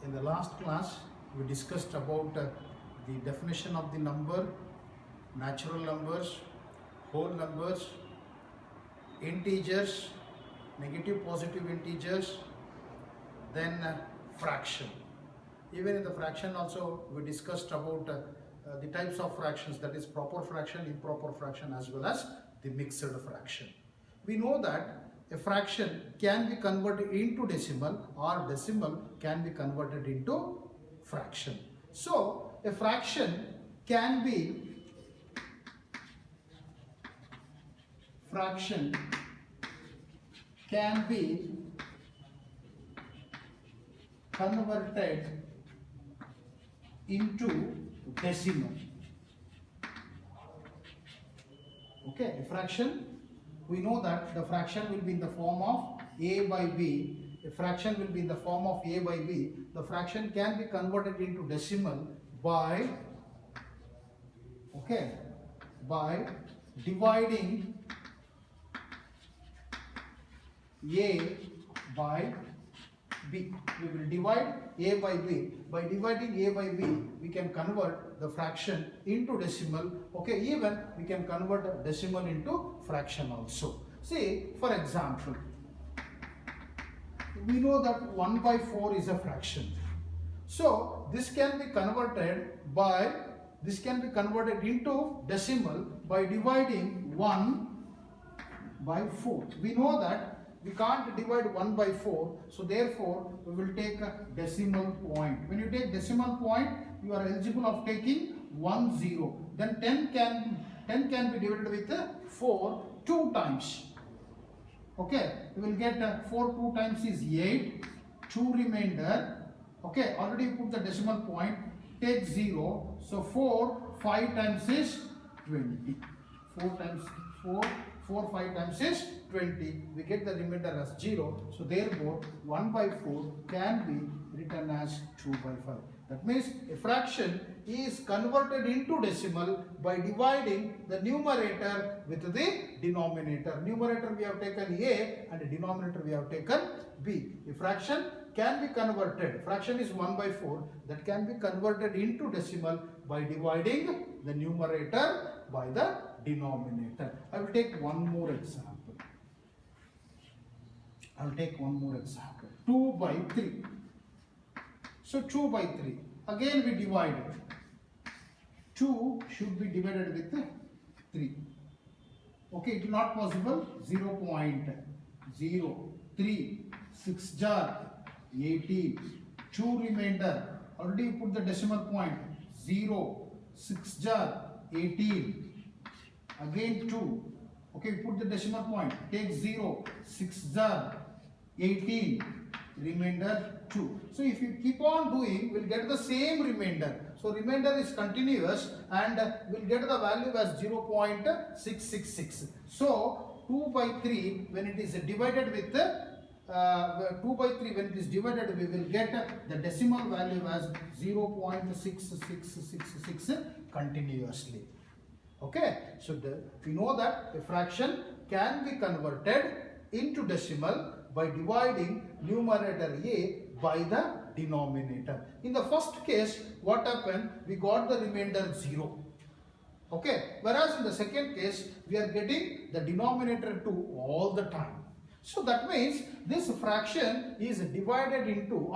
In the last class, we discussed about the definition of the number, natural numbers, whole numbers, integers, negative positive integers, then fraction. Even in the fraction also we discussed about the types of fractions, that is proper fraction, improper fraction, as well as the mixed fraction. We know that a fraction can be converted into decimal or decimal can be converted into fraction. So a fraction can be converted into decimal. Okay, a fraction, we know that the fraction will be in the form of a by b. A fraction will be in the form of a by b. The fraction can be converted into decimal by dividing a by b. We will divide a by b. By dividing a by b, we can convert the fraction into decimal. Okay, even we can convert a decimal into fraction also. See, for example, we know that 1 by 4 is a fraction. So this can be converted into decimal by dividing 1 by 4. We know that we can't divide 1 by 4, so therefore we will take a decimal point. When you take decimal point, you are eligible of taking 1 0. Then 10 can be divided with 4 2 times. Okay, we will get 4 2 times is 8, 2 remainder. Okay, already put the decimal point, take 0. So 4 5 times is 20. 4 5 times is 20. We get the remainder as 0. So therefore 1 by 4 can be written as 2 by 5. That means a fraction is converted into decimal by dividing the numerator with the denominator. Numerator we have taken a and the denominator we have taken b. A fraction can be converted. Fraction is 1 by 4, that can be converted into decimal by dividing the numerator by the denominator. I will take one more example. 2 by 3. So 2 by 3. Again we divide it. 2 should be divided with 3. Okay, it is not possible. 0.03. 6 jar 18. 2 remainder. Already you put the decimal point. 0. 6 jar 18. Again 2. Okay, put the decimal point. Take 0. 6 jar 18. Remainder 2. So if you keep on doing, we'll get the same remainder. So remainder is continuous and we'll get the value as 0.666. So 2 by 3 when it is divided with 2 by 3 when it is divided, we will get the decimal value as 0.6666 continuously. Okay, so we know that a fraction can be converted into decimal by dividing numerator a by the denominator. In the first case, what happened? We got the remainder 0. Okay, whereas in the second case, we are getting the denominator 2 all the time. So that means this fraction is divided into,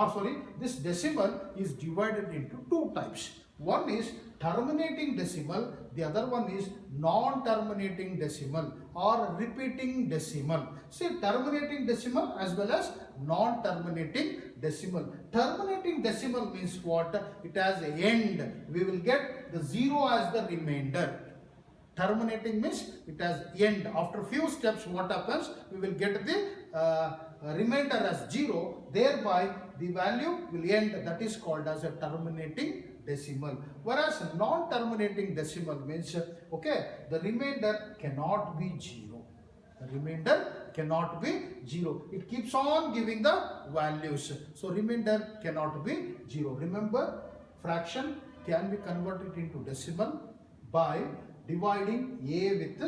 this decimal is divided into two types. One is terminating decimal, the other one is non-terminating decimal or repeating decimal. See, terminating decimal as well as non-terminating decimal. Terminating decimal means what? It has an end. We will get the 0 as the remainder. Terminating means it has end. After few steps, what happens? We will get the remainder as 0. Thereby, the value will end. That is called as a terminating decimal. Whereas non-terminating decimal means, okay, the remainder cannot be 0. The remainder cannot be 0. It keeps on giving the values. So remainder cannot be 0. Remember, fraction can be converted into decimal by dividing a with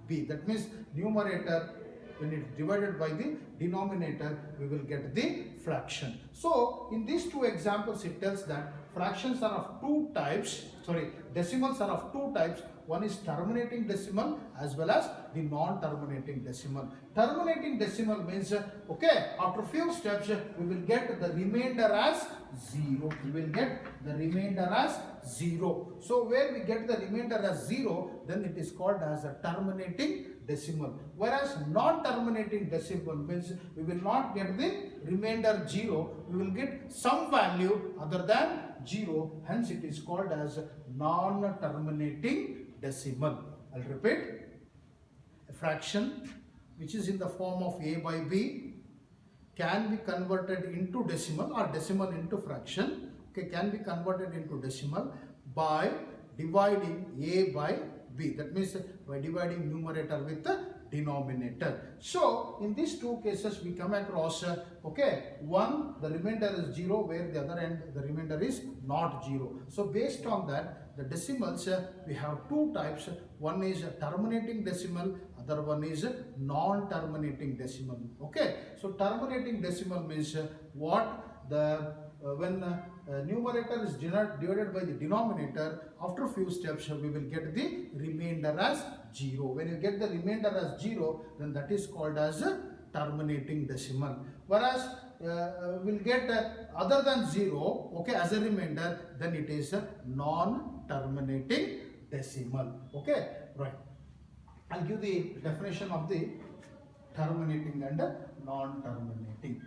b. That means numerator when it is divided by the denominator, we will get the fraction. So in these two examples, it tells that fractions are of two types, decimals are of two types. One is terminating decimal as well as the non-terminating decimal. Terminating decimal means, after few steps, we will get the remainder as 0. We will get the remainder as 0. So where we get the remainder as 0, then it is called as a terminating decimal. Whereas non-terminating decimal means we will not get the remainder 0. We will get some value other than 0. Hence it is called as non-terminating decimal. I'll repeat. A fraction which is in the form of a by b can be converted into decimal or decimal into fraction. Can be converted into decimal by dividing a by b. That means by dividing numerator with the denominator. So in these two cases we come across one, the remainder is 0, where the other end the remainder is not 0. So based on that, the decimals we have two types. One is a terminating decimal, other one is a non-terminating decimal. So terminating decimal means when numerator is divided by the denominator, after few steps we will get the remainder as 0. When you get the remainder as 0, then that is called as a terminating decimal. Whereas we'll get other than 0 as a remainder, then it is a non-terminating decimal. Right. I'll give the definition of the terminating and non-terminating.